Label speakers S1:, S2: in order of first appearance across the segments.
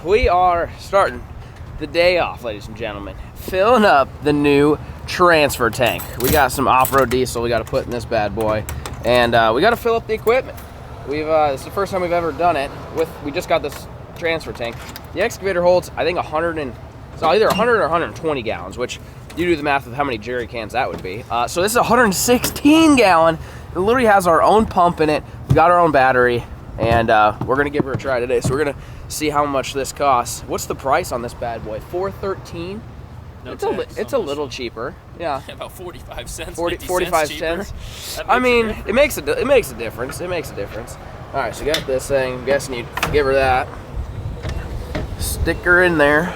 S1: we are starting the day off, ladies and gentlemen, filling up the new transfer tank. We got some off-road diesel we got to put in this bad boy, and we got to fill up the equipment. This is the first time we've ever done it. We just got this transfer tank. The excavator holds, I think, either 100 or 120 gallons, which you do the math of how many jerry cans that would be. So this is a 116 gallon. It literally has our own pump in it. We got our own battery, and we're gonna give her a try today. So we're gonna see how much this costs. What's the price on this bad boy? $413. No, it's a little cheaper. Yeah.
S2: About 45 cents.
S1: 45 cents. I mean, it makes a difference. It makes a difference. All right, so you got this thing. I'm guessing you give her that. Stick her in there.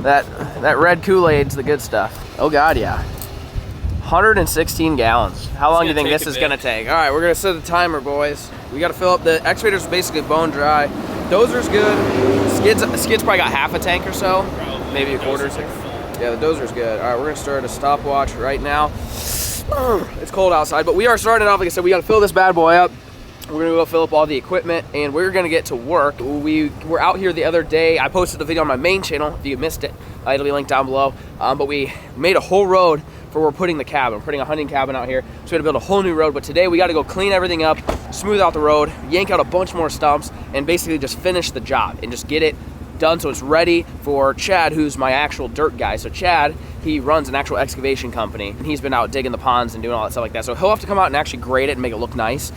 S1: That red Kool-Aid's the good stuff. Oh God, yeah. 116 gallons. How long do you think this is gonna take? All right, we're gonna set the timer, boys. We gotta fill up. The excavator's basically bone dry. Dozer's good. Skid's probably got half a tank or so.
S2: Probably.
S1: Maybe a quarter. Yeah, the Dozer's good. All right, we're gonna start a stopwatch right now. It's cold outside, but we are starting off. Like I said, we gotta fill this bad boy up. We're gonna go fill up all the equipment, and we're gonna get to work. We were out here the other day. I posted a video on my main channel. If you missed it, it'll be linked down below. But we made a whole road for where we're putting the cabin. We're putting a hunting cabin out here, so we had to build a whole new road. But today we got to go clean everything up, smooth out the road, yank out a bunch more stumps, and basically just finish the job and just get it done so it's ready for Chad, who's my actual dirt guy. So Chad, he runs an actual excavation company, and he's been out digging the ponds and doing all that stuff like that. So he'll have to come out and actually grade it and make it look nice.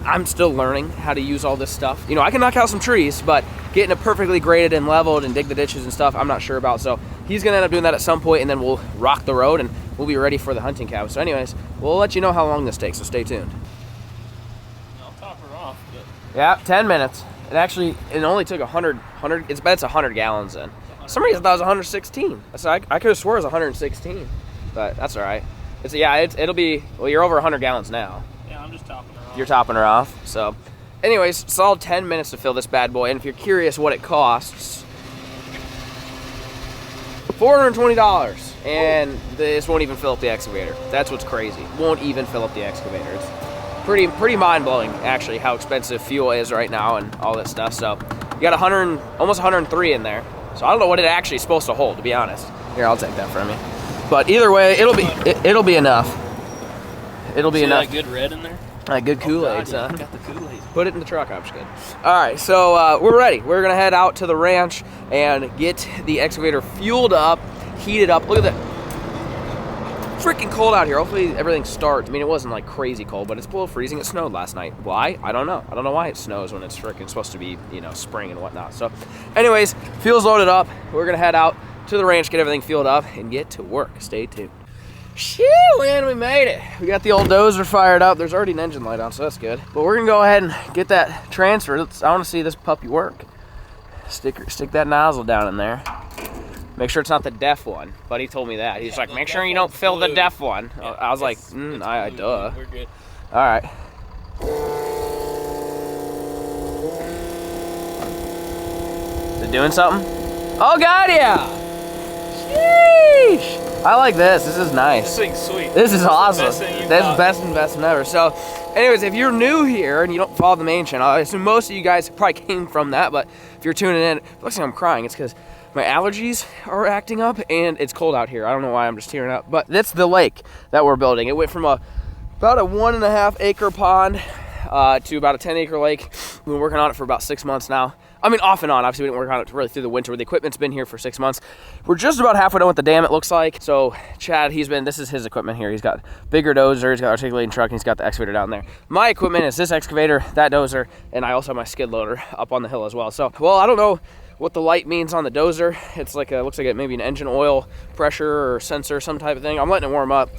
S1: I'm still learning how to use all this stuff. You know, I can knock out some trees, but getting it perfectly graded and leveled and dig the ditches and stuff, I'm not sure about. So he's gonna end up doing that at some point, and then we'll rock the road and we'll be ready for the hunting cabin. So anyways, we'll let you know how long this takes, so stay tuned.
S2: I'll top her off. But...
S1: Yeah, 10 minutes. It only took 100, it's 100 gallons in. For some reason I thought it was 116. So I could have swore it was 116, but that's all right. It'll be, well, you're over 100 gallons now.
S2: Yeah, I'm just topping her off.
S1: You're topping her off. So anyways, solid 10 minutes to fill this bad boy. And if you're curious what it costs, $420. And this won't even fill up the excavator. That's what's crazy. Won't even fill up the excavator. It's pretty mind-blowing, actually, how expensive fuel is right now and all this stuff. So you got almost 103 in there. So I don't know what it actually is supposed to hold, to be honest. Here, I'll take that from you. But either way, it'll be enough. It'll be enough.
S2: That good red in there?
S1: Good Kool-Aid,
S2: son. Got the Kool-Aid.
S1: Put it in the truck. I'm just kidding. All right, so we're ready. We're gonna head out to the ranch and get the excavator fueled up, heated up. Look at that. Freaking cold out here. Hopefully everything starts. I mean, it wasn't like crazy cold, but it's below freezing. It snowed last night. Why? I don't know. I don't know why it snows when it's freaking supposed to be, you know, spring and whatnot. So anyways, fuel's loaded up. We're gonna head out to the ranch, get everything fueled up, and get to work. Stay tuned. Shoo, man, we made it. We got the old Dozer fired up. There's already an engine light on, so that's good. But we're gonna go ahead and get that transferred. I wanna see this puppy work. Stick that nozzle down in there. Make sure it's not the deaf one. Buddy told me that. He's like, make sure you don't fill the deaf one. Yeah, I was like, duh.
S2: We're good.
S1: All right. Is it doing something? Oh God, yeah. Sheesh. I like this. This is nice.
S2: This thing's sweet.
S1: This is awesome. This
S2: is
S1: best investment ever. So, anyways, if you're new here and you don't follow the main channel, I assume most of you guys probably came from that, but if you're tuning in, it looks like I'm crying. It's because my allergies are acting up and it's cold out here. I don't know why I'm just tearing up, but that's the lake that we're building. It went from about a 1.5 acre pond to about a 10 acre lake. We've been working on it for about 6 months now. I mean, off and on. Obviously, we didn't work on it really through the winter. The equipment's been here for 6 months. We're just about halfway done with the dam, it looks like. So Chad, this is his equipment here. He's got bigger Dozer, he's got articulating truck, and he's got the excavator down there. My equipment is this excavator, that Dozer, and I also have my skid loader up on the hill as well. So, well, I don't know what the light means on the Dozer. It's like looks like it maybe an engine oil pressure or sensor, some type of thing. I'm letting it warm up.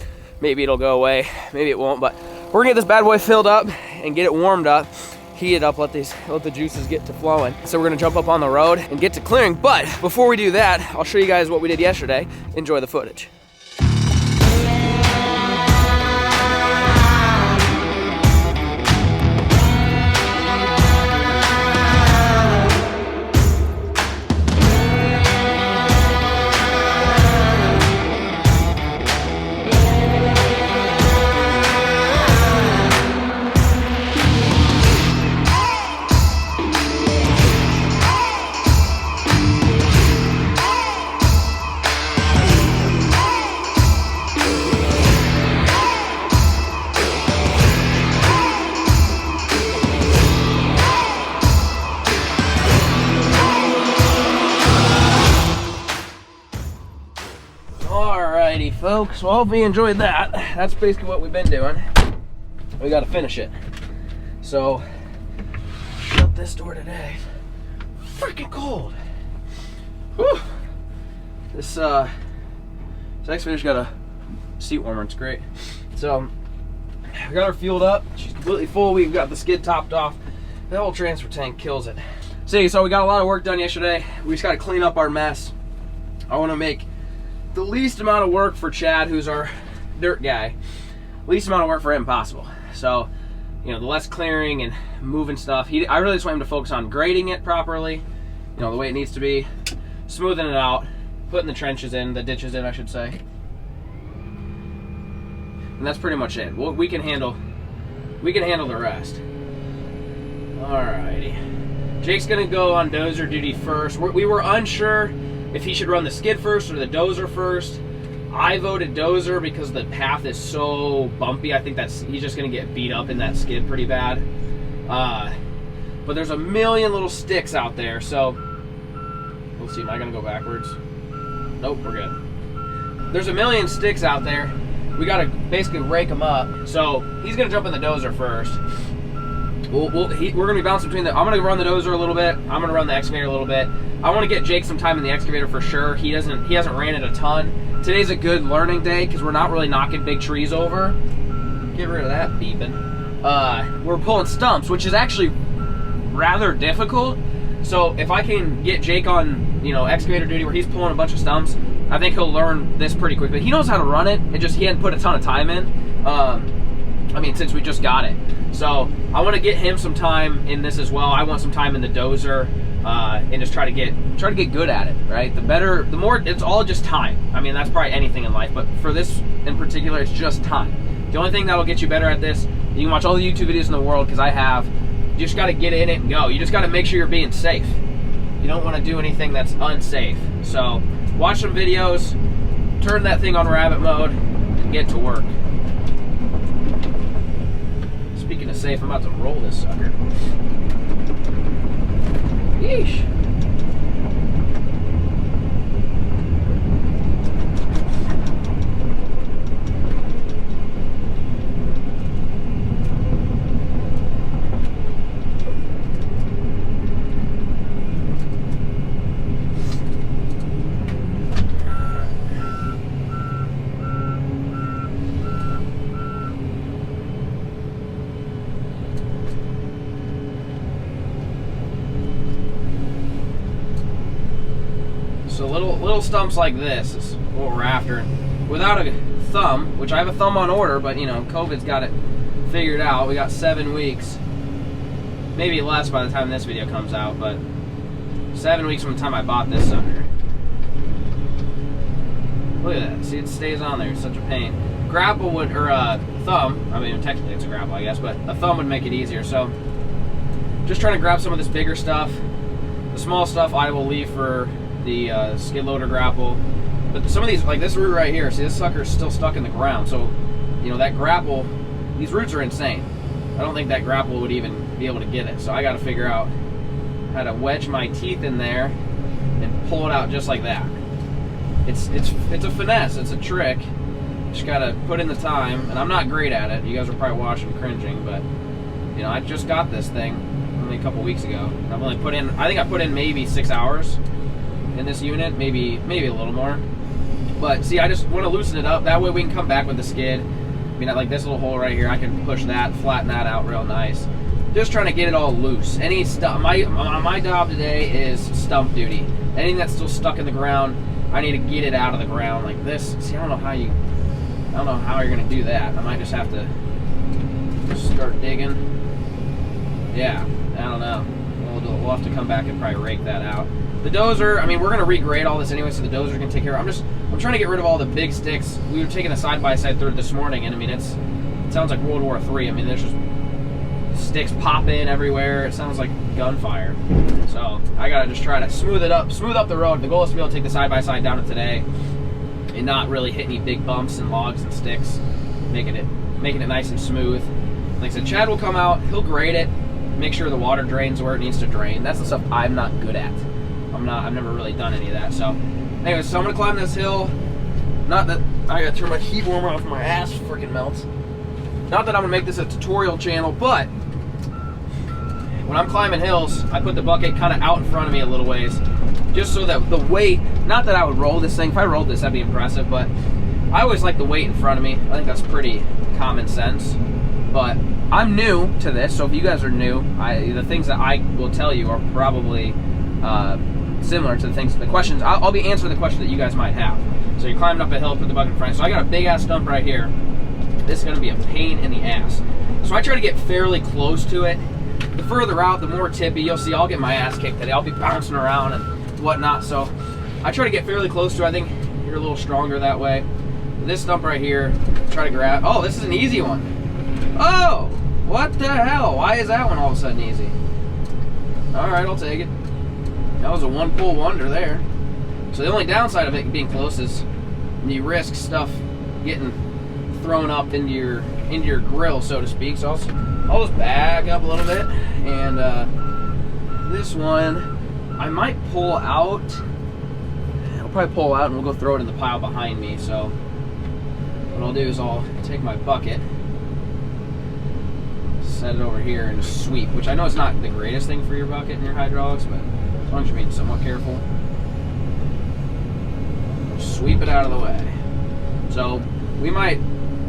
S1: Maybe it'll go away, maybe it won't, but we're gonna get this bad boy filled up and get it warmed up, heat it up, let the juices get to flowing. So we're gonna jump up on the road and get to clearing. But before we do that, I'll show you guys what we did yesterday. Enjoy the footage. Alrighty, folks. Well, if you enjoyed that, that's basically what we've been doing. We got to finish it. So, shut this door today. Freaking cold. Whew. This excavator's got a seat warmer. It's great. So, we got her fueled up. She's completely full. We've got the skid topped off. The whole transfer tank kills it. See, so we got a lot of work done yesterday. We just got to clean up our mess. I want to make the least amount of work for Chad, who's our dirt guy. Least amount of work for him possible. So, you know, the less clearing and moving stuff. I really just want him to focus on grading it properly, you know, the way it needs to be, smoothing it out, putting the trenches in, the ditches in, I should say. And that's pretty much it. We can handle the rest. Alrighty. Jake's gonna go on Dozer duty first. We were unsure if he should run the skid first or the Dozer first. I voted Dozer because the path is so bumpy. I think he's just gonna get beat up in that skid pretty bad. But there's a million little sticks out there, so we'll see. Am I gonna go backwards? Nope, we're good. There's a million sticks out there. We gotta basically rake them up. So he's gonna jump in the Dozer first. We're gonna be bouncing between I'm gonna run the Dozer a little bit. I'm gonna run the excavator a little bit. I want to get Jake some time in the excavator for sure. He hasn't ran it a ton. Today's a good learning day because we're not really knocking big trees over. Get rid of that beeping. We're pulling stumps, which is actually rather difficult. So if I can get Jake on, you know, excavator duty where he's pulling a bunch of stumps, I think he'll learn this pretty quickly. He knows how to run it. It just he hadn't put a ton of time in. I mean, since we just got it. So I want to get him some time in this as well. I want some time in the Dozer, and just try to get good at it. Right, the more, it's all just time. I mean, that's probably anything in life, but for this in particular, it's just time. The only thing that will get you better at this, you can watch all the YouTube videos in the world because I have. You just got to get in it and go. You just got to make sure you're being safe. You don't want to do anything that's unsafe. So watch some videos, turn that thing on rabbit mode, and get to work. Speaking of safe, I'm about to roll this sucker. Yeesh. So little stumps like this is what we're after. Without a thumb, which I have a thumb on order, but you know, COVID's got it figured out. We got 7 weeks, maybe less by the time this video comes out, but 7 weeks from the time I bought this sucker. Look at that, see, it stays on there, it's such a pain. Grapple would, or thumb, I mean technically it's a grapple I guess, but a thumb would make it easier. So just trying to grab some of this bigger stuff. The small stuff I will leave for the skid loader grapple, but some of these, like this root right here, see, this sucker's still stuck in the ground, so you know that grapple, these roots are insane. I don't think that grapple would even be able to get it, so I got to figure out how to wedge my teeth in there and pull it out just like that. It's a finesse, it's a trick. Just got to put in the time, and I'm not great at it. You guys are probably watching cringing, but you know, I just got this thing only a couple weeks ago. I've only put in, I think I put in maybe 6 hours in this unit, maybe a little more. But see, I just want to loosen it up. That way we can come back with the skid. I mean, like this little hole right here, I can push that, flatten that out real nice. Just trying to get it all loose. Any stuff, my job today is stump duty. Anything that's still stuck in the ground, I need to get it out of the ground like this. See, I don't know how you're gonna do that. I might just have to start digging. Yeah, I don't know. We'll have to come back and probably rake that out. The Dozer, I mean, we're going to regrade all this anyway, so the Dozer can take care of it. I'm trying to get rid of all the big sticks. We were taking a side-by-side through this morning, and I mean, it sounds like World War III. I mean, there's just sticks popping everywhere. It sounds like gunfire. So I got to just try to smooth up the road. The goal is to be able to take the side-by-side down to today and not really hit any big bumps and logs and sticks, making it nice and smooth. Like I said, Chad will come out, he'll grade it, make sure the water drains where it needs to drain. That's the stuff I'm not good at. I've never really done any of that. So anyways, so I'm gonna climb this hill, Not that I gotta turn my heat warmer off, my ass freaking melts. Not that I'm gonna make this a tutorial channel, but when I'm climbing hills, I put the bucket kind of out in front of me a little ways, just so that the weight, not that I would roll this thing, if I rolled this that'd be impressive, but I always like the weight in front of me. I think that's pretty common sense. But I'm new to this, so if you guys are new, the things that I will tell you are probably similar to the questions. I'll be answering the questions that you guys might have. So you're climbing up a hill, put the bucket in front. So I got a big ass stump right here. This is gonna be a pain in the ass. So I try to get fairly close to it. The further out, the more tippy. You'll see I'll get my ass kicked today. I'll be bouncing around and whatnot. So I try to get fairly close to it. I think you're a little stronger that way. This stump right here, try to grab. Oh, this is an easy one. Oh, what the hell? Why is that one all of a sudden easy? All right, I'll take it. That was a one pull wonder there. So the only downside of it being close is you risk stuff getting thrown up into your grill, so to speak. So I'll just back up a little bit, and this one I might pull out. I'll probably pull out, and we'll go throw it in the pile behind me. So what I'll do is I'll take my bucket, set it over here, and just sweep. Which I know it's not the greatest thing for your bucket and your hydraulics, but as long as you're being somewhat careful, sweep it out of the way. So we might,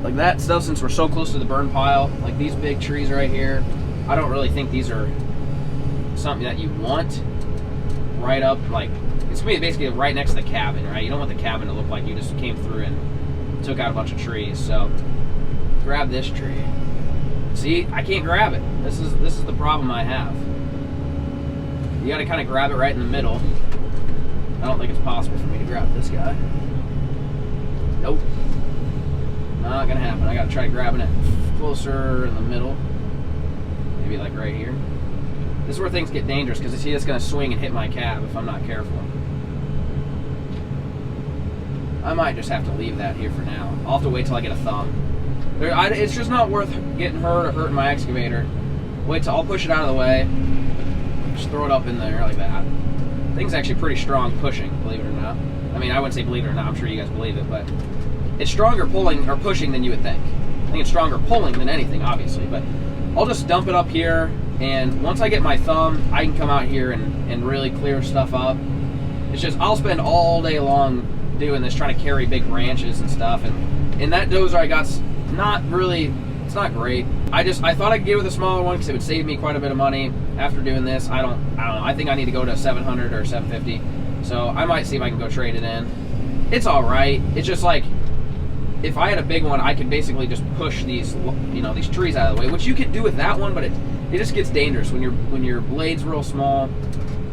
S1: like that stuff, since we're so close to the burn pile, like these big trees right here, I don't really think these are something that you want right up, like, it's gonna be basically right next to the cabin, right? You don't want the cabin to look like you just came through and took out a bunch of trees. So grab this tree. See, I can't grab it. This is the problem I have. You gotta kind of grab it right in the middle. I don't think it's possible for me to grab this guy. Nope. Not gonna happen. I gotta try grabbing it closer in the middle. Maybe like right here. This is where things get dangerous, because you see it's gonna swing and hit my cab if I'm not careful. I might just have to leave that here for now. I'll have to wait till I get a thumb. It's just not worth getting hurt or hurting my excavator. Wait till I'll push it out of the way. Just throw it up in there like that. Thing's actually pretty strong pushing, believe it or not. I mean, I wouldn't say believe it or not, I'm sure you guys believe it, but it's stronger pulling or pushing than you would think. I think it's stronger pulling than anything, obviously, but I'll just dump it up here, and once I get my thumb, I can come out here and really clear stuff up. It's just, I'll spend all day long doing this, trying to carry big branches and stuff, and that dozer I got's not really, it's not great. I thought I could get with a smaller one because it would save me quite a bit of money. After doing this, I don't know. I think I need to go to 700 or 750. So I might see if I can go trade it in. It's all right. It's just like, if I had a big one, I could basically just push these, these trees out of the way, which you could do with that one, but it just gets dangerous when your blade's real small.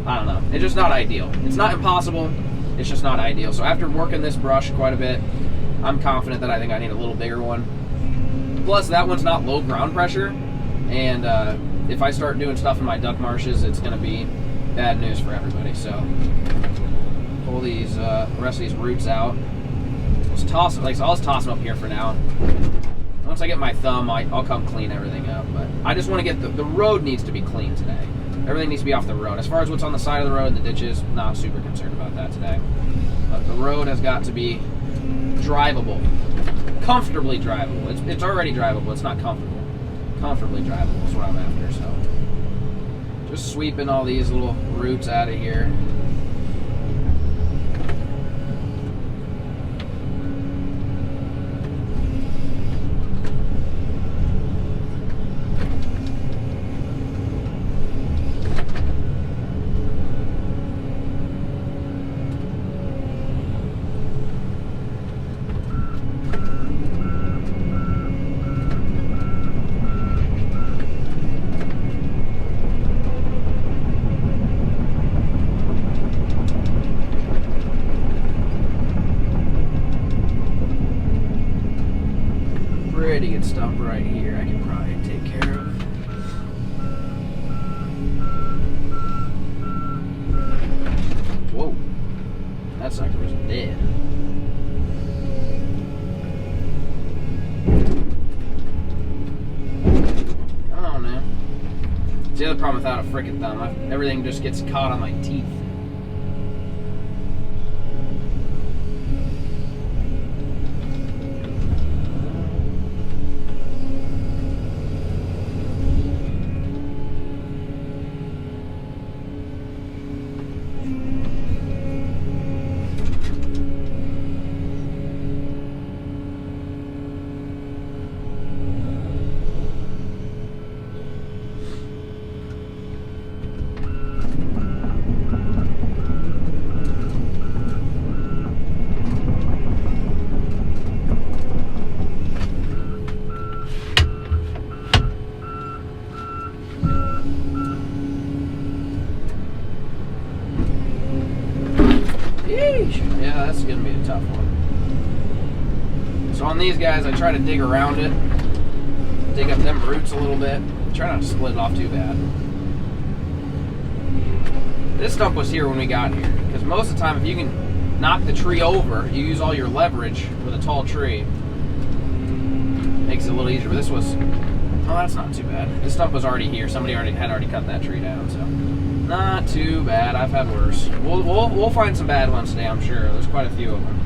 S1: I don't know. It's just not ideal. It's not impossible. It's just not ideal. So after working this brush quite a bit, I'm confident that I think I need a little bigger one. Plus, that one's not low ground pressure, and if I start doing stuff in my duck marshes, it's going to be bad news for everybody. So pull these rest of these roots out. Just toss it. Like, so I'll just toss them up here for now. Once I get my thumb, I'll come clean everything up. But I just want to get the road needs to be clean today. Everything needs to be off the road. As far as what's on the side of the road and the ditches, not super concerned about that today. But the road has got to be drivable. Comfortably drivable. It's already drivable. It's not comfortable. Comfortably drivable is what I'm after. So just sweeping all these little roots out of here. Pretty good stump right here. I can probably take care of. Whoa, that sucker was dead. Come on now. It's the other problem without a frickin' thumb. Everything just gets caught on my teeth. Yeah, that's gonna be a tough one. So on these guys, I try to dig around it, dig up them roots a little bit. Try not to split it off too bad. This stump was here when we got here, because most of the time, if you can knock the tree over, you use all your leverage with a tall tree. Makes it a little easier. But this was, oh, that's not too bad. This stump was already here. Somebody had already cut that tree down, so not too bad. I've had worse. We'll find some bad ones today, I'm sure. There's quite a few of them.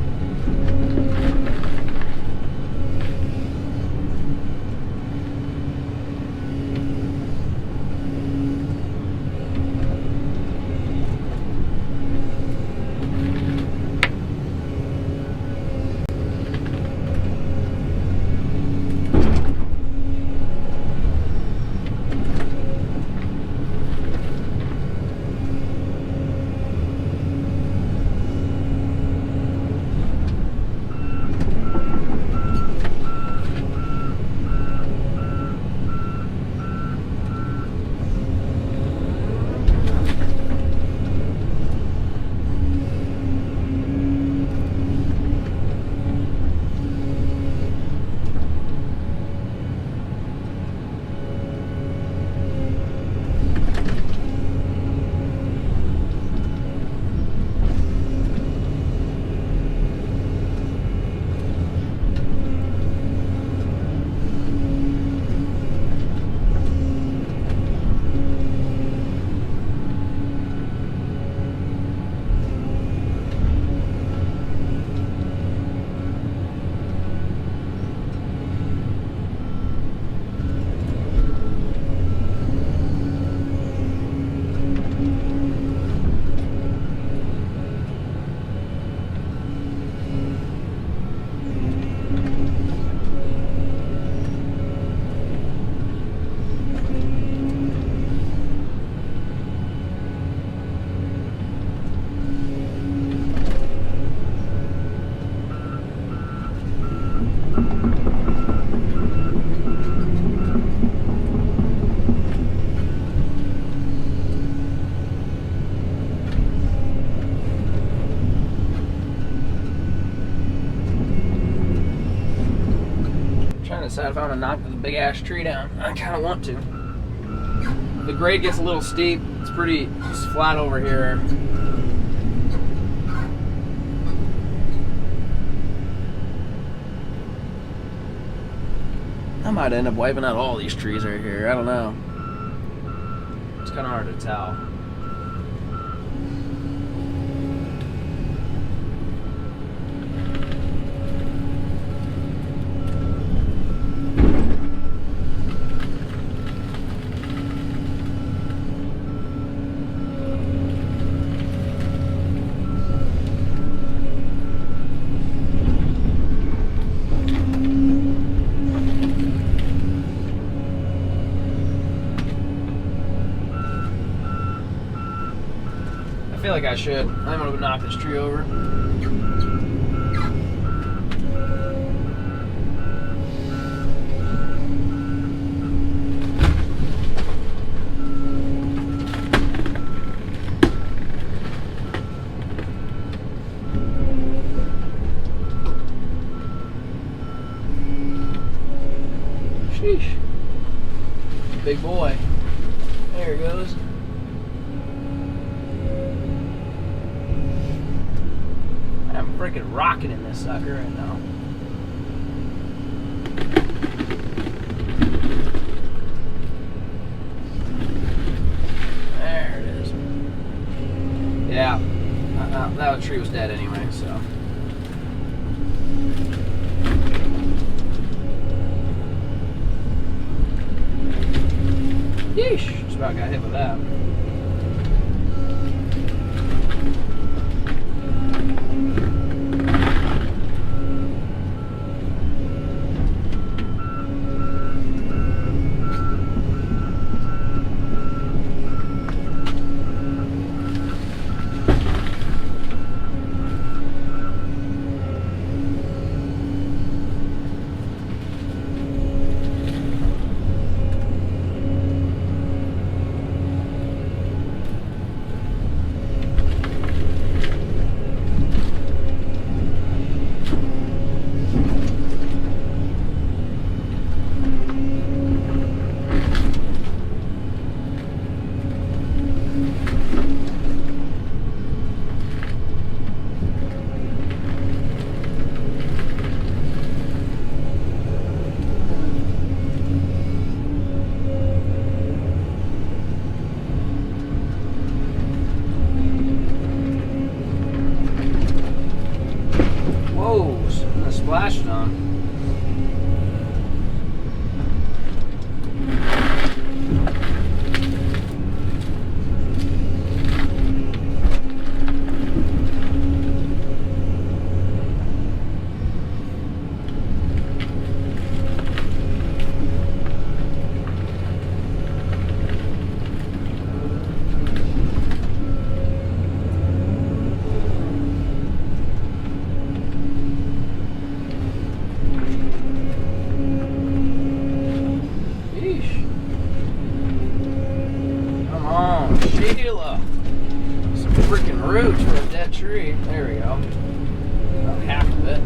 S1: Decide if I want to knock the big ash tree down. I kind of want to. The grade gets a little steep. It's pretty flat over here. I might end up wiping out all these trees right here. I don't know. It's kind of hard to tell. I feel like I should. I'm gonna knock this tree over. Sheesh. Big boy. There he goes. I'm freaking rocking in this sucker right now. There it is. Yeah, that tree was dead anyway, so. Yeesh, just about got hit with that. roots for a dead tree. There we go. About half of it.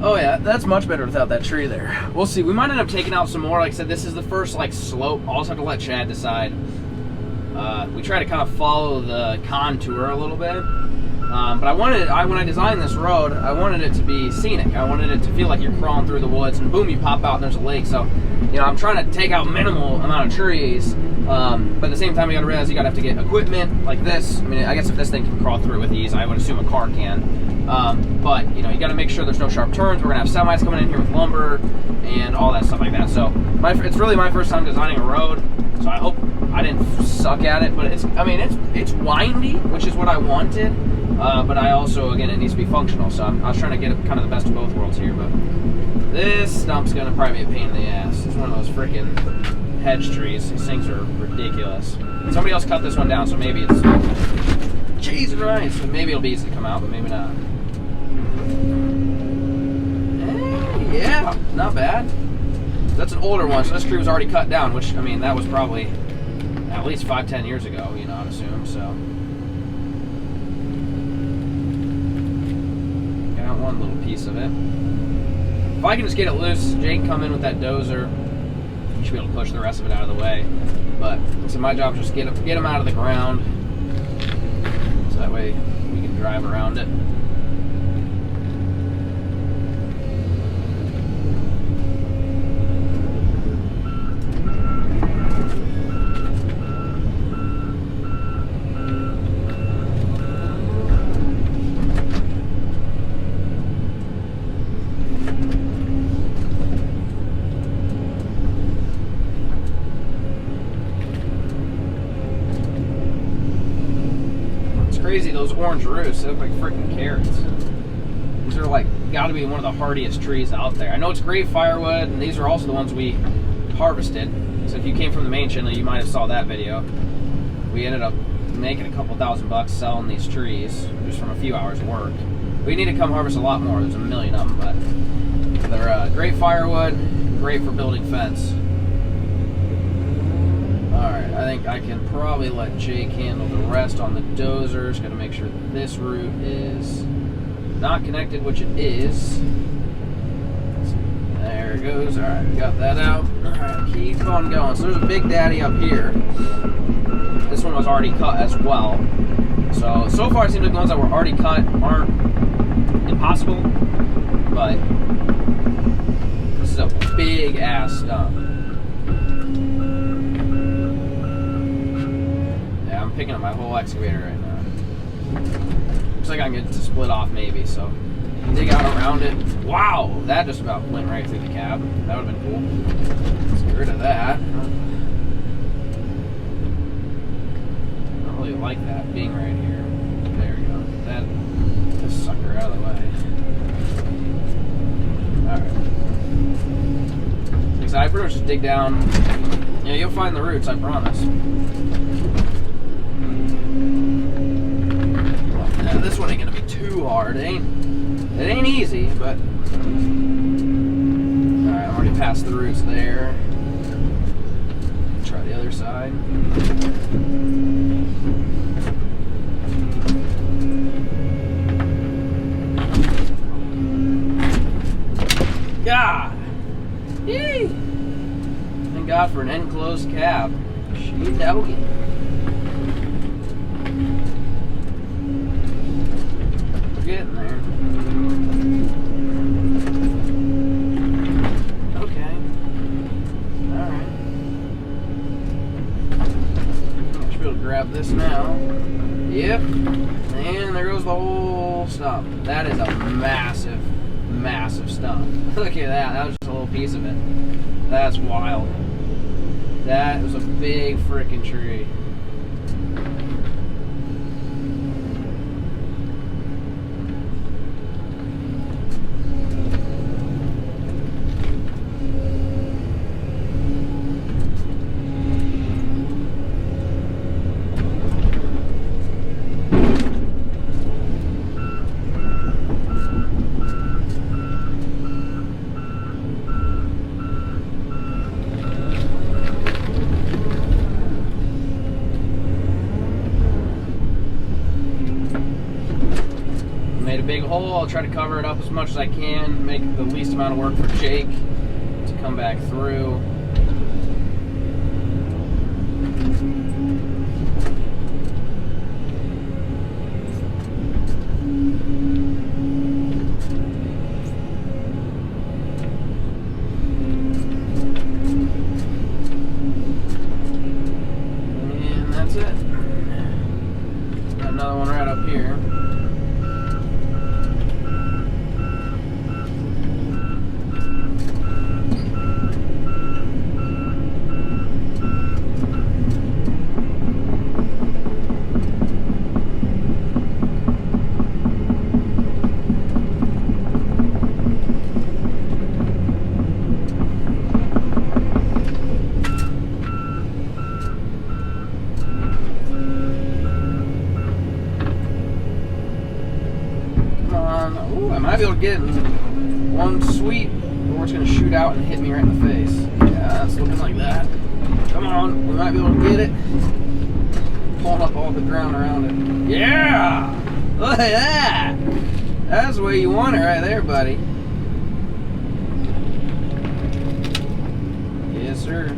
S1: Oh yeah, that's much better without that tree there. We'll see. We might end up taking out some more. Like I said, this is the first like slope. I'll also have to let Chad decide. We try to kind of follow the contour a little bit. But when I designed this road, I wanted it to be scenic. I wanted it to feel like you're crawling through the woods and boom, you pop out and there's a lake. So, you know, I'm trying to take out minimal amount of trees. But at the same time, you gotta realize you gotta have to get equipment like this. I mean, I guess if this thing can crawl through it with ease, I would assume a car can. But, you know, you gotta make sure there's no sharp turns. We're gonna have semis coming in here with lumber and all that stuff like that. So, it's really my first time designing a road. So I hope I didn't suck at it, but it's windy, which is what I wanted. But I also, again, it needs to be functional. So I was trying to get kind of the best of both worlds here. But this stump's gonna probably be a pain in the ass. It's one of those freaking hedge trees. These things are ridiculous. Somebody else cut this one down, so maybe it's cheese and rice. So maybe it'll be easy to come out, but maybe not. Yeah, not bad. That's an older one, so this tree was already cut down, which, I mean, that was probably at least 5-10 years ago, you know, I'd assume, so. Got one little piece of it. If I can just get it loose, Jake can come in with that dozer. You should be able to push the rest of it out of the way. But, so my job is just get them out of the ground, so that way we can drive around it. Crazy, those orange roots, they look like freaking carrots. These are like, gotta be one of the hardiest trees out there. I know it's great firewood, and these are also the ones we harvested. So if you came from the main channel, you might have saw that video. We ended up making a couple $1,000 selling these trees, just from a few hours of work. We need to come harvest a lot more, there's a million of them, but they're great firewood, great for building fence. Alright, I think I can probably let Jake handle the rest on the dozers. Gotta make sure that this root is not connected, which it is. There it goes. Alright, got that out. Alright, keep on going. So there's a big daddy up here. This one was already cut as well. So far it seems like the ones that were already cut aren't impossible, but this is a big ass stump. Picking up my whole excavator right now. Looks like I can get it to split off maybe, so dig out around it. Wow, that just about went right through the cab. That would have been cool. Let's that. I don't really like that being right here. There we go. That this sucker out of the way. Alright. So I pretty much just dig down. Yeah, you'll find the roots, I promise. Now, this one ain't gonna be too hard. It ain't easy, but alright, I'm already past the roots there. Try the other side. God! Yee! Thank God for an enclosed cab. Sheet doggy. We're getting there. Okay. Alright. I should be able to grab this now. Yep. And there goes the whole stump. That is a massive, massive stump. Look at that. That was just a little piece of it. That's wild. That was a big freaking tree. Made a big hole. I'll try to cover it up as much as I can, make the least amount of work for Jake to come back through. And that's it. Got another one right up here. Ooh, I might be able to get it in one sweep, or it's going to shoot out and hit me right in the face. Yeah, that's looking like that. Come on, we might be able to get it. Pulling up all the ground around it. Yeah! Look at that! That's the way you want it right there, buddy. Yes, sir.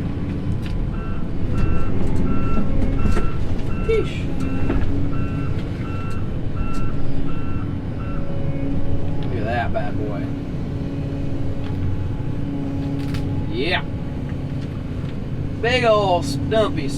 S1: Sheesh. That bad boy. Yeah. Big ol' stumpy.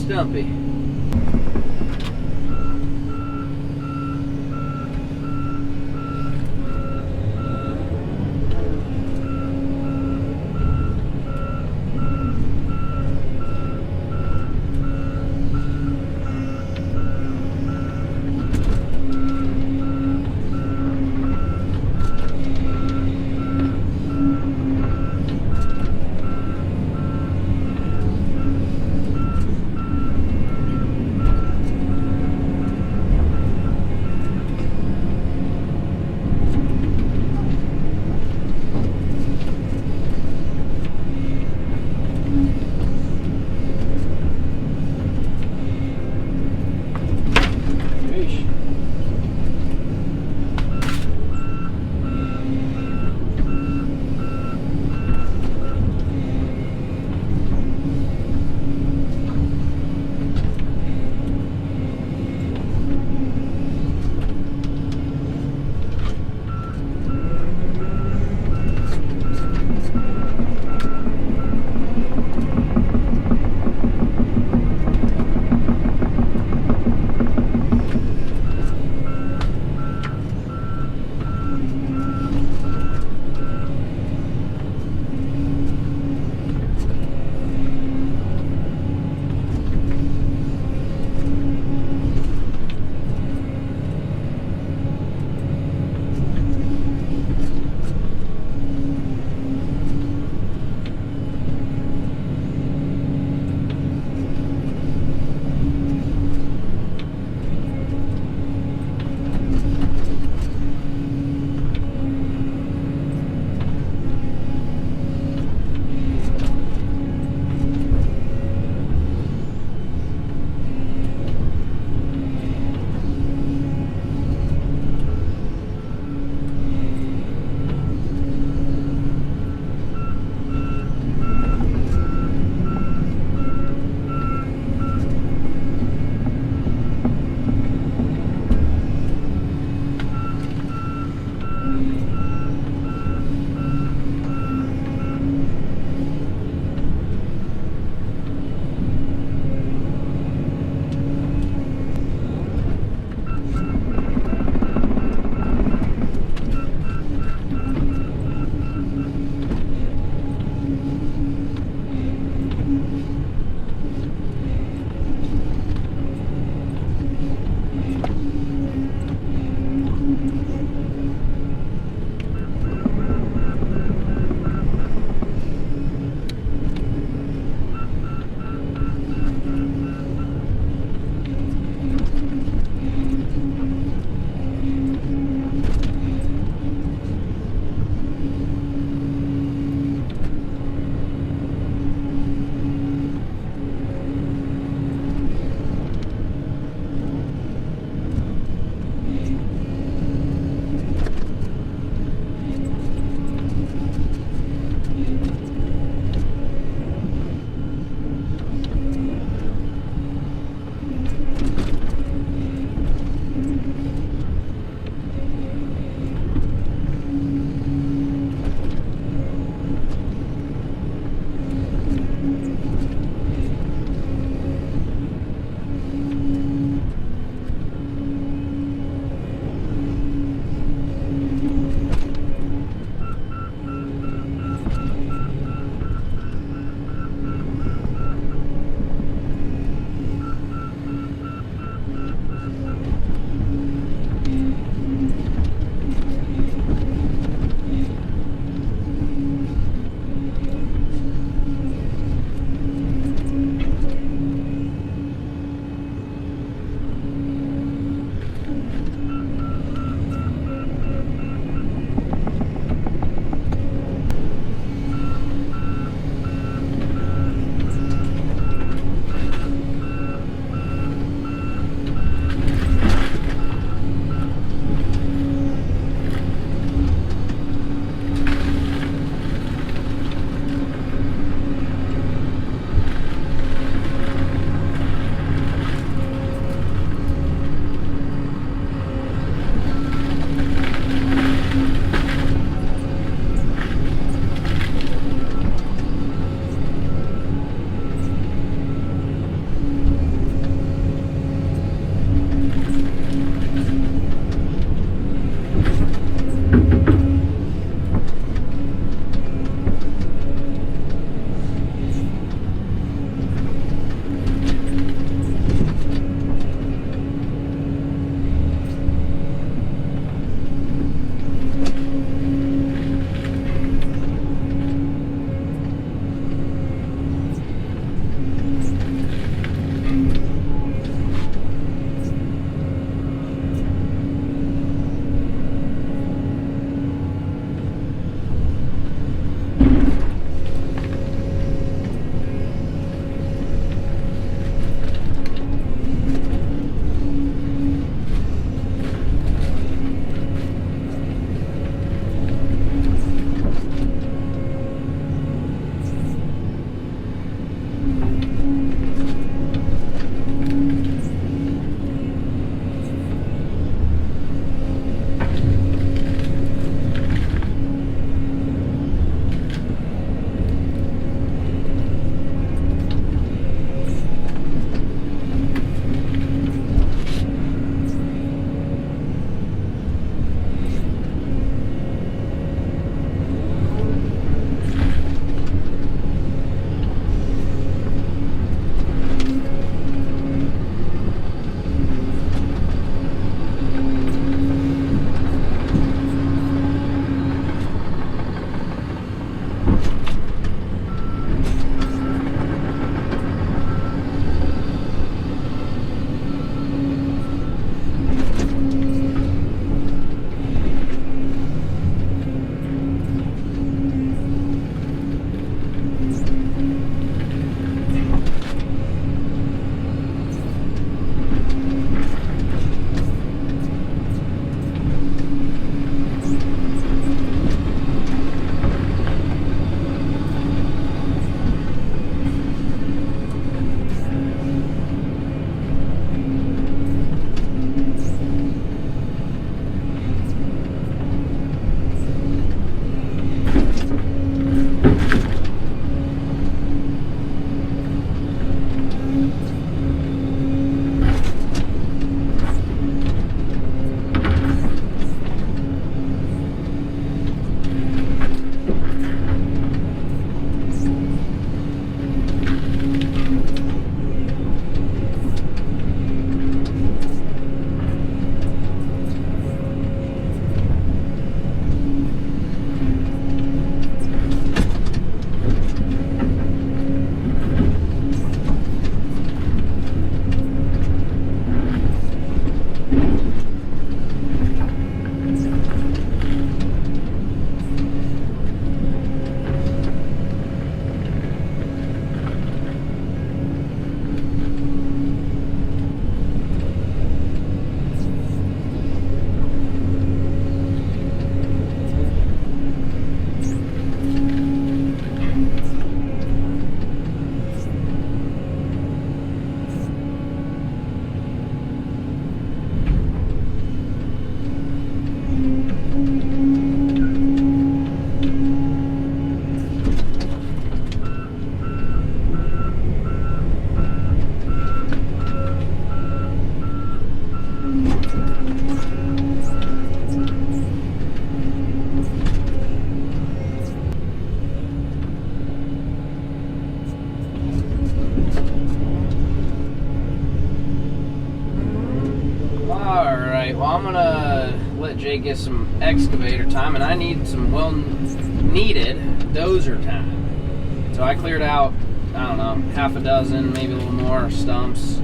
S1: Well, I'm gonna let Jake get some excavator time, and I need some well-needed dozer time. So I cleared out, I don't know, half a dozen, maybe a little more stumps,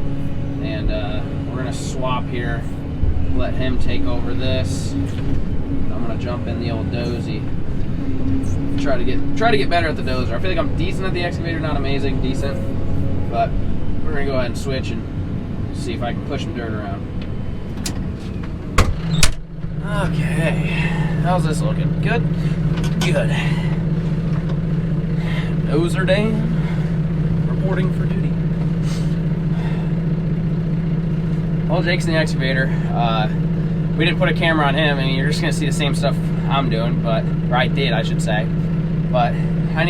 S1: and we're gonna swap here. Let him take over this. I'm gonna jump in the old dozy. Try to get better at the dozer. I feel like I'm decent at the excavator, not amazing, decent, but we're gonna go ahead and switch and see if I can push some dirt around. Okay, how's this looking? Good? Good. Dozer Dan, reporting for duty. Well, Jake's in the excavator. We didn't put a camera on him, and you're just gonna see the same stuff I'm doing, or I did, I should say. But I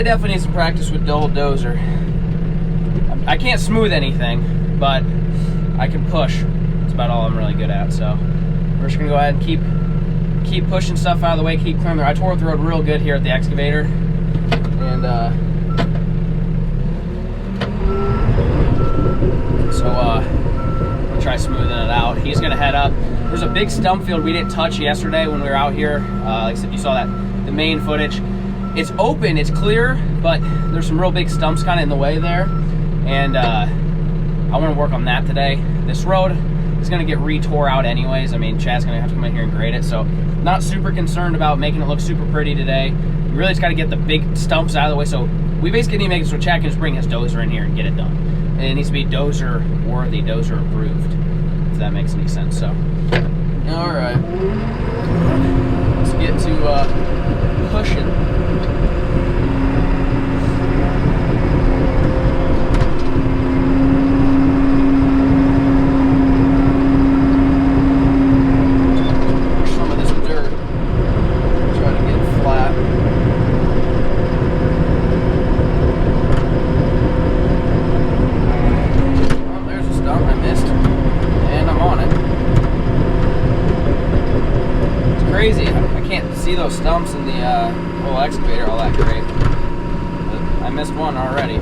S1: definitely need some practice with the old dozer. I can't smooth anything, but I can push. That's about all I'm really good at, so. We're just gonna go ahead and keep pushing stuff out of the way, keep clearing. I tore up the road real good here at the excavator, and so I'll try smoothing it out. He's gonna head up. There's a big stump field we didn't touch yesterday when we were out here. Like I said, you saw that the main footage. It's open, it's clear, but there's some real big stumps kind of in the way there, and I want to work on that today. This road is going to get re-tore out anyways. I mean, Chad's going to have to come in here and grade it, so not super concerned about making it look super pretty today. We really just got to get the big stumps out of the way, so we basically need to make it so Chad can just bring his dozer in here and get it done. And it needs to be dozer worthy, dozer approved, if that makes any sense. So, all right, let's get to pushing. see those stumps in the whole excavator all that great. But I missed one already.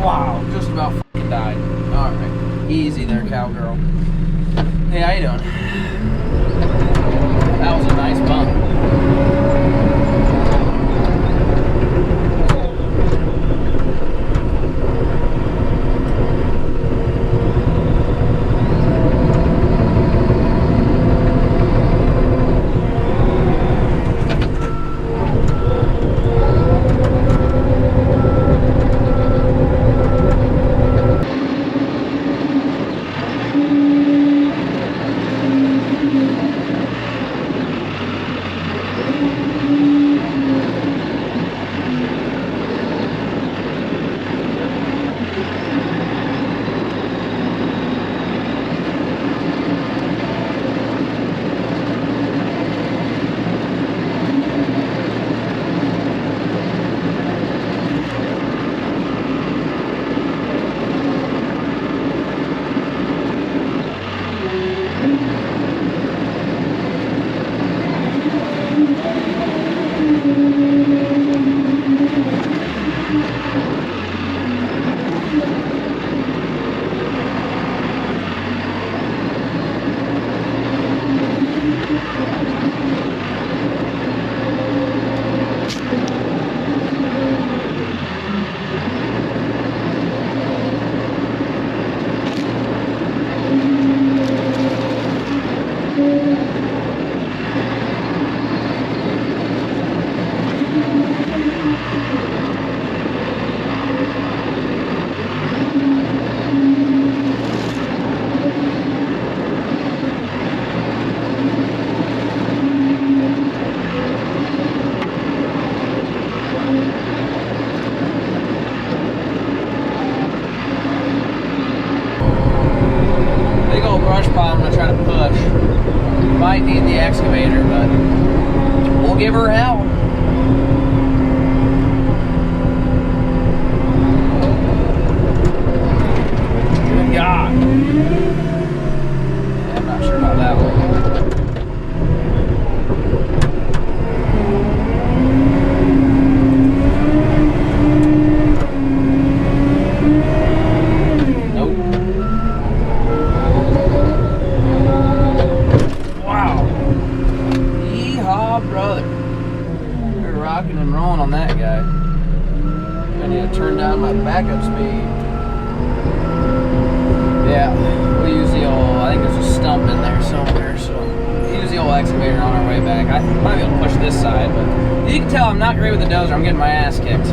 S1: Wow, just about fucking died. Alright. Easy there, cowgirl. Hey, how you doing? That was a nice bump. I'm gonna try to push. Might need the excavator, but we'll give her hell. Good God. Yeah, I'm not sure about that one. Rocking and rolling on that guy. I need to turn down my backup speed. Yeah, we use the old, I think there's a stump in there somewhere, so we use the old excavator on our way back. I might be able to push this side, but you can tell I'm not great with the dozer. I'm getting my ass kicked.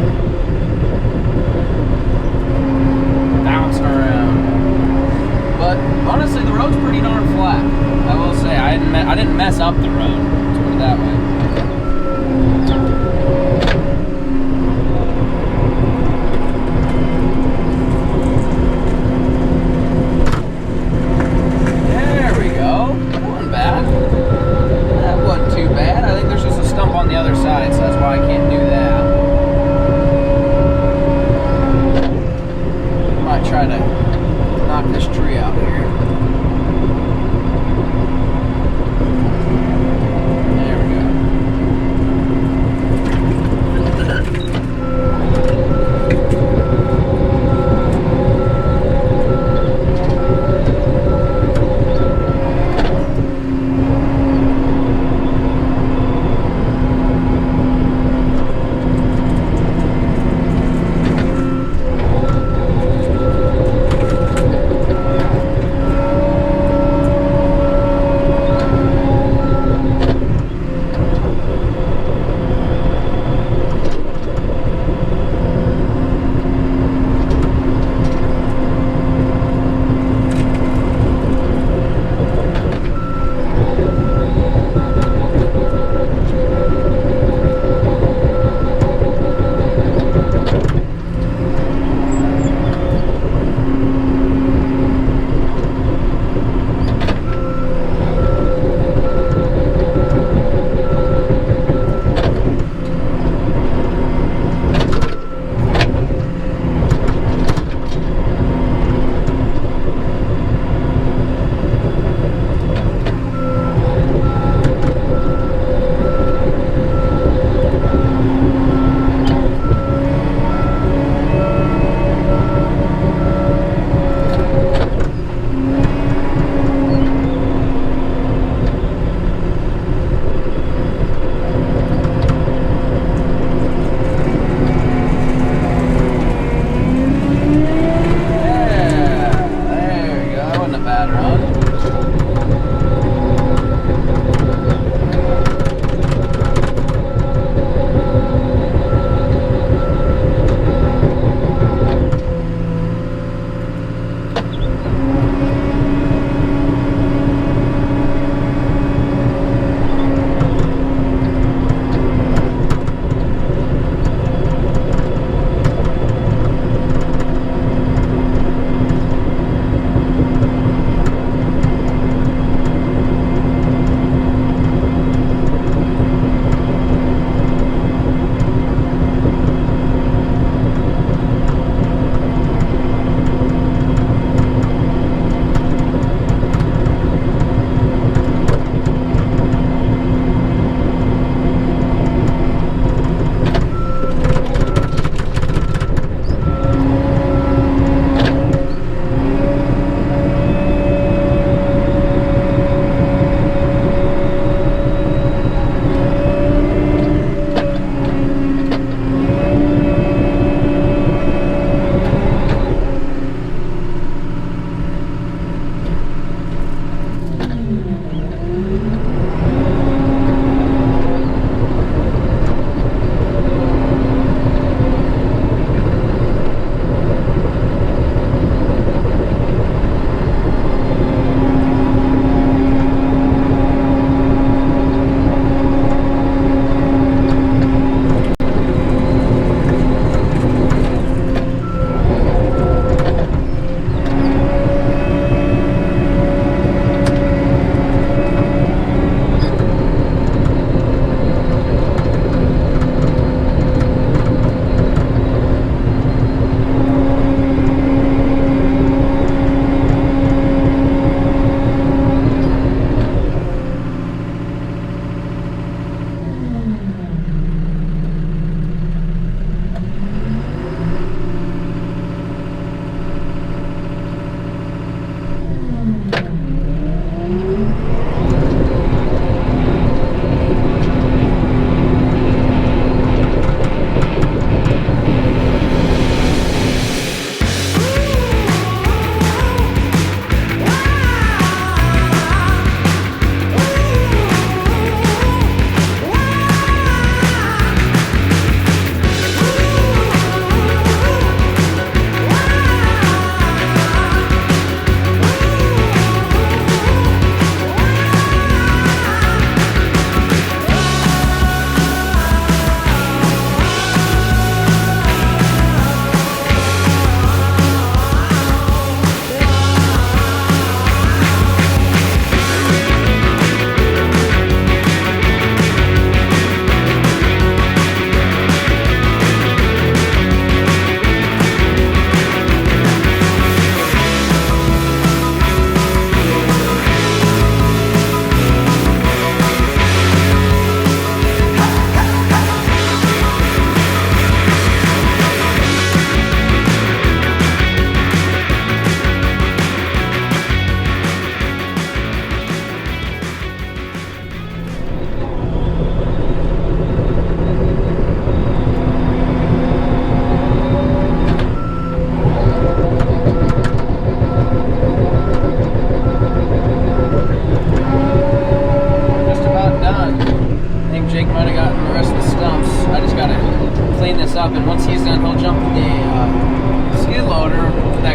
S1: Bouncing around. But honestly, the road's pretty darn flat. I will say, I didn't mess up the road. Let's put it that way. Try to knock this tree out here.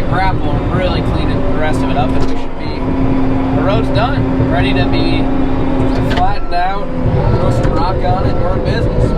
S1: grapple and really clean the rest of it up, and we should be, the road's done. Ready to be flattened out, throw some rock on it, and we're in business.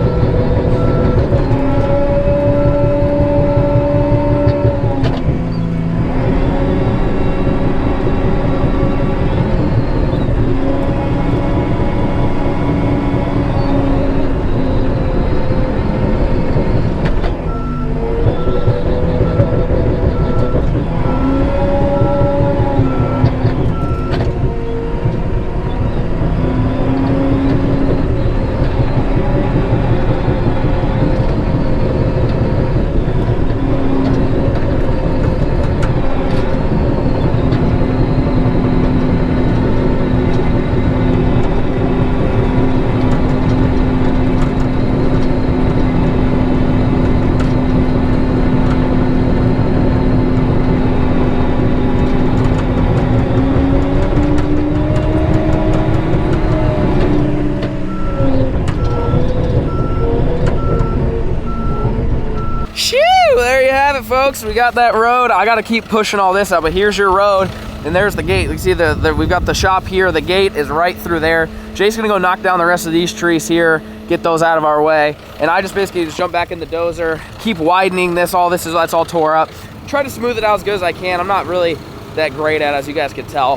S1: There you have it, folks. We got that road. I got to keep pushing all this up, but here's your road, and there's the gate. You see we've got the shop here. The gate is right through there. Jay's gonna go knock down the rest of these trees here, get those out of our way, and I just basically just jump back in the dozer, keep widening this. That's all tore up. Try to smooth it out as good as I can. I'm not really that great at it, as you guys can tell,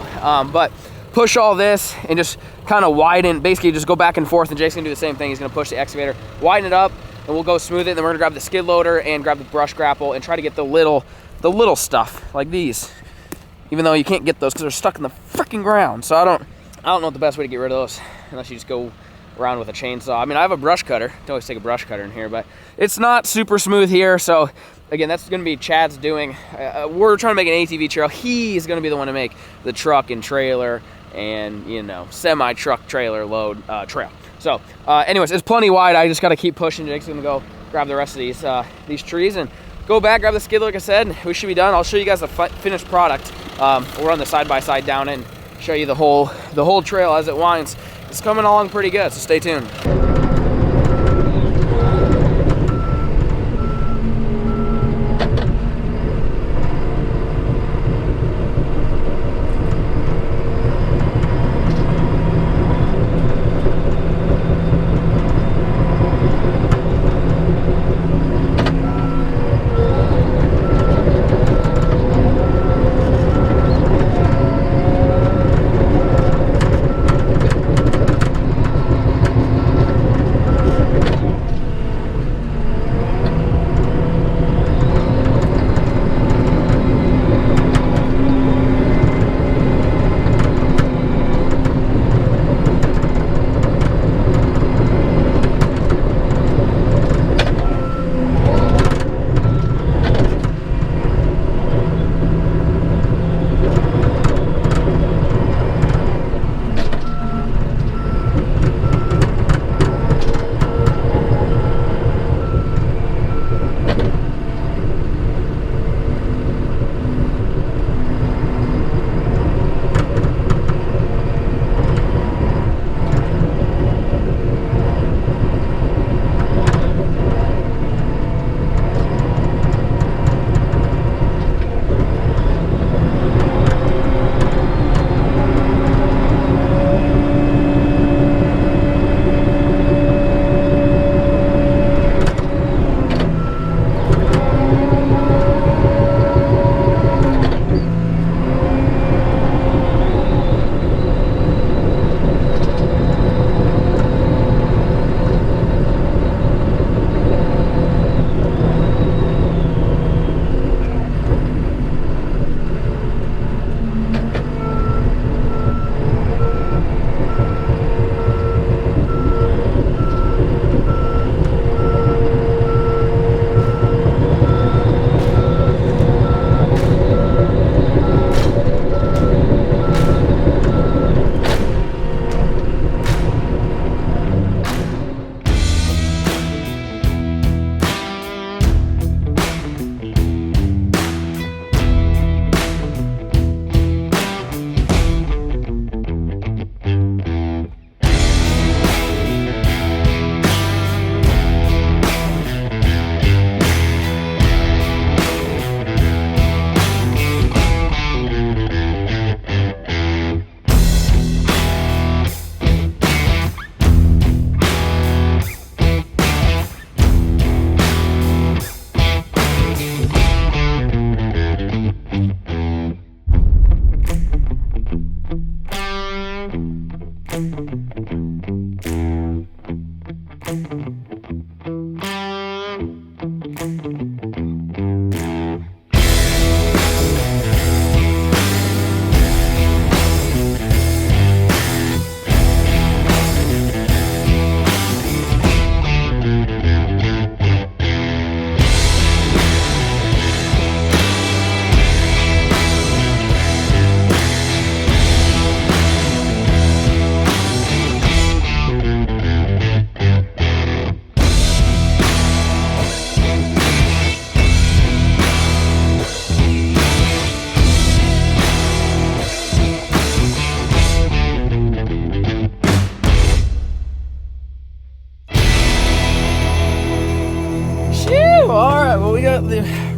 S1: but push all this and just kind of widen, basically just go back and forth, and Jay's gonna do the same thing. He's gonna push the excavator, widen it up, and we'll go smooth it, and then we're gonna grab the skid loader and grab the brush grapple and try to get the little stuff like these, even though you can't get those because they're stuck in the freaking ground. So I don't know what the best way to get rid of those, unless you just go around with a chainsaw. I mean, I have a brush cutter. Don't always take a brush cutter in here, but it's not super smooth here. So again, that's gonna be Chad's doing. We're trying to make an ATV trail. He's gonna be the one to make the truck and trailer and, you know, semi-truck trailer load trail. So anyways, it's plenty wide. I just got to keep pushing. Jake's gonna go grab the rest of these trees and go back, grab the skid, like I said, and we should be done. I'll show you guys the finished product. We'll run the side-by-side down it and show you the whole trail as it winds. It's coming along pretty good, so stay tuned.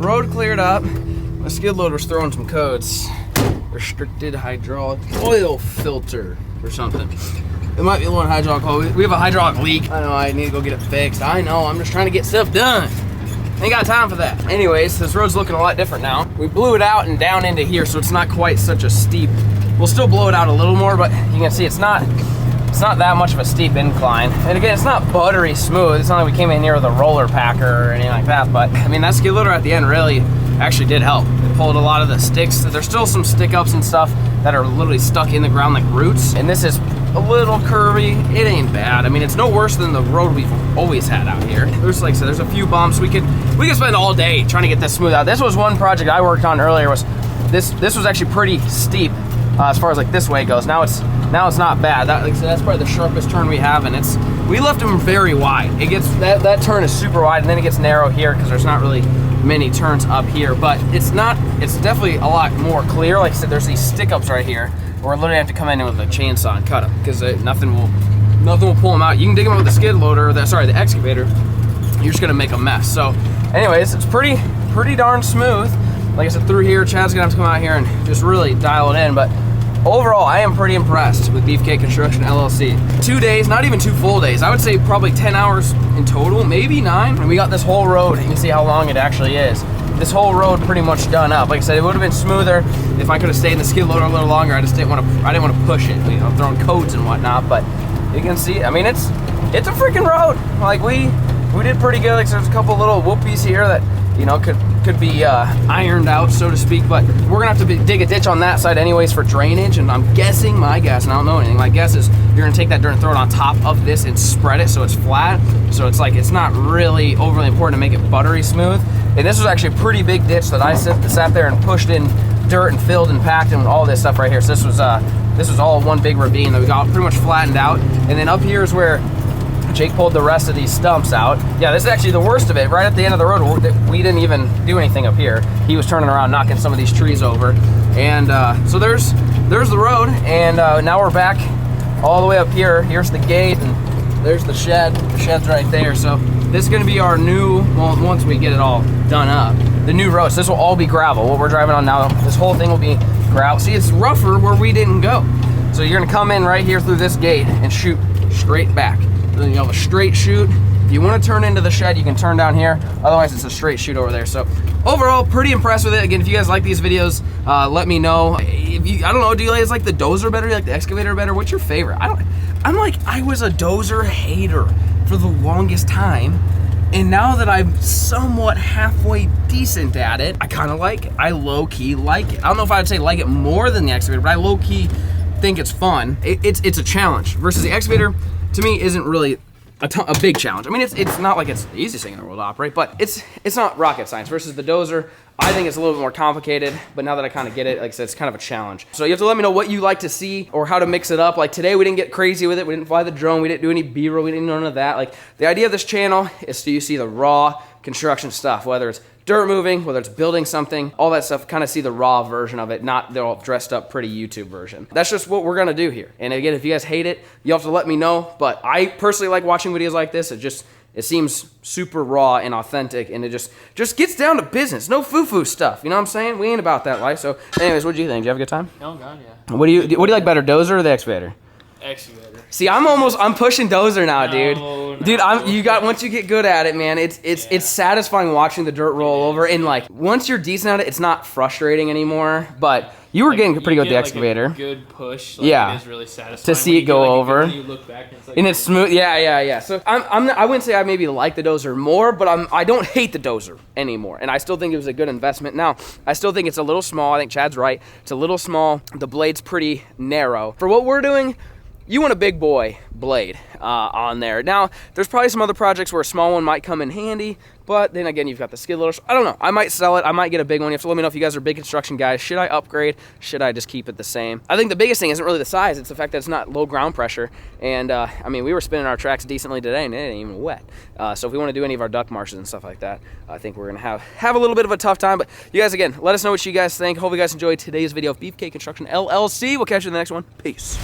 S1: road cleared up. My skid loader's throwing some codes. Restricted hydraulic oil filter or something. It might be a little hydraulic oil. We have a hydraulic leak. I know, I need to go get it fixed. I know, I'm just trying to get stuff done. Ain't got time for that. Anyways, this road's looking a lot different now. We blew it out and down into here, so it's not quite such a steep. We'll still blow it out a little more, but you can see it's not that much of a steep incline. And again, it's not buttery smooth. It's not like we came in here with a roller packer or anything like that, but I mean, that skid loader at the end really actually did help. It pulled a lot of the sticks. There's still some stick ups and stuff that are literally stuck in the ground like roots. And this is a little curvy. It ain't bad. I mean, it's no worse than the road we've always had out here. There's, like I said, there's a few bumps. We could spend all day trying to get this smooth out. This was one project I worked on earlier. Was this was actually pretty steep as far as like this way goes. Now it's not bad. Like I said, that's probably the sharpest turn we have, and we left them very wide. It gets that turn is super wide, and then it gets narrow here because there's not really many turns up here. But it's definitely a lot more clear. Like I said, there's these stick ups right here. Or literally have to come in with a chainsaw and cut them because nothing will pull them out. You can dig them out with the skid loader, the excavator. You're just gonna make a mess. So, anyways, it's pretty darn smooth. Like I said, through here, Chad's gonna have to come out here and just really dial it in. But overall, I am pretty impressed with BeefCake Construction LLC. 2 days, not even 2 full days. I would say probably 10 hours in total, maybe 9. And we got this whole road. You can see how long it actually is. This whole road pretty much done up. Like I said, it would have been smoother if I could have stayed in the skid loader a little longer. I didn't want to push it, you know, throwing codes and whatnot. But you can see, I mean, it's a freaking road. Like we did pretty good. Like there's a couple little whoopies here that, you know, could be ironed out, so to speak. But we're gonna have to dig a ditch on that side anyways for drainage. And I'm guessing, my guess, and I don't know anything, my guess is you're gonna take that dirt and throw it on top of this and spread it so it's flat. So it's like, it's not really overly important to make it buttery smooth. And this was actually a pretty big ditch that I sat there and pushed in dirt and filled and packed and all this stuff right here. So this was all one big ravine that we got pretty much flattened out. And then up here is where Jake pulled the rest of these stumps out. Yeah, this is actually the worst of it. Right at the end of the road, we didn't even do anything up here. He was turning around, knocking some of these trees over. And so there's the road. And now we're back all the way up here. Here's the gate, and there's the shed. The shed's right there. So this is gonna be our new, well, once we get it all done up, the new road. So this will all be gravel. What we're driving on now, this whole thing will be gravel. See, it's rougher where we didn't go. So you're gonna come in right here through this gate and shoot straight back. Then you have a straight shoot. If you wanna turn into the shed, you can turn down here. Otherwise, it's a straight shoot over there. So overall, pretty impressed with it. Again, if you guys like these videos, let me know. I don't know, do you guys like the Dozer better? Do you like the Excavator better? What's your favorite? I was a Dozer hater for the longest time, and now that I'm somewhat halfway decent at it, I kind of like it. I low-key like it. I don't know if I would say like it more than the Excavator, but I low-key think it's fun. It's a challenge versus the Excavator. To me, isn't really a big challenge. I mean, it's not like it's the easiest thing in the world to operate, but it's not rocket science. Versus the Dozer, I think it's a little bit more complicated, but now that I kind of get it, like I said, it's kind of a challenge. So you have to let me know what you like to see or how to mix it up. Like today, we didn't get crazy with it. We didn't fly the drone. We didn't do any B-roll. We didn't do none of that. Like the idea of this channel is so you see the raw construction stuff, whether it's dirt moving, whether it's building something, all that stuff, kind of see the raw version of it, not the all dressed up pretty YouTube version. That's just what we're gonna do here. And again, if you guys hate it, you have to let me know, but I personally like watching videos like this. It seems super raw and authentic, and it just gets down to business. No foo-foo stuff, you know what I'm saying? We ain't about that life. So anyways, what do you think? Did you have a good time?
S2: Oh God, yeah.
S1: What do you like better, Dozer or the Excavator?
S2: Excavator.
S1: See, I'm pushing Dozer now, dude.
S2: No.
S1: Dude, once you get good at it, man, it's satisfying watching the dirt roll over, and like once you're decent at it, it's not frustrating anymore. But you were getting pretty good with the Excavator.
S2: Like a good push. Like,
S1: yeah,
S2: it is really satisfying
S1: to see it go over.
S2: And you look back
S1: and it's smooth. Yeah. So I wouldn't say I maybe like the Dozer more, but I don't hate the Dozer anymore, and I still think it was a good investment. Now I still think it's a little small. I think Chad's right. It's a little small. The blade's pretty narrow for what we're doing. You want a big boy blade on there. Now, there's probably some other projects where a small one might come in handy, but then again, you've got the skid loader. I don't know. I might sell it. I might get a big one. You have to let me know if you guys are big construction guys. Should I upgrade? Should I just keep it the same? I think the biggest thing isn't really the size. It's the fact that it's not low ground pressure. And, I mean, we were spinning our tracks decently today, and it ain't even wet. So if we want to do any of our duck marshes and stuff like that, I think we're going to have a little bit of a tough time. But you guys, again, let us know what you guys think. Hope you guys enjoyed today's video of BeefCake Construction LLC. We'll catch you in the next one. Peace.